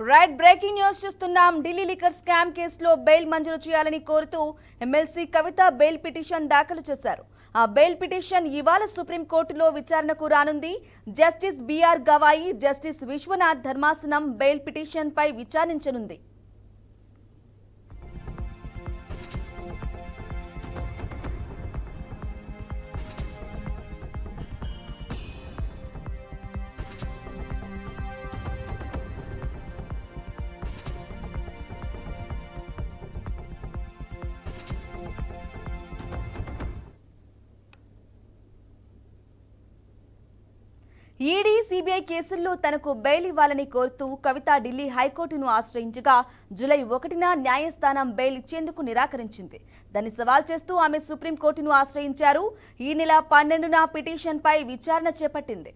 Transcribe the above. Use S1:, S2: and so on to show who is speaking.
S1: Right breaking news చూస్తున్నాం. Delhi liquor scam కేసులో bail మంజూరు చేయాలని కోరుతూ ఎమ్మెల్సీ కవిత బెయిల్ పిటిషన్ దాఖలు చేశారు. ఆ బెయిల్ పిటిషన్ ఇవాళ సుప్రీంకోర్టులో విచారణకు రానుంది. Justice BR Gavai, justice Vishwanath ధర్మాసనం బెయిల్ పిటిషన్ పై విచారించనుంది. ఈడీ, సిబిఐ కేసుల్లో తనకు బెయిల్ ఇవ్వాలని కోరుతూ కవిత ఢిల్లీ హైకోర్టును ఆశ్రయించగా జూలై 1న న్యాయస్థానం బెయిల్ ఇచ్చేందుకు నిరాకరించింది. దాన్ని సవాల్ చేస్తూ ఆమె సుప్రీంకోర్టును ఆశ్రయించారు. ఈ నెల 12న పిటిషన్పై విచారణ చేపట్టింది.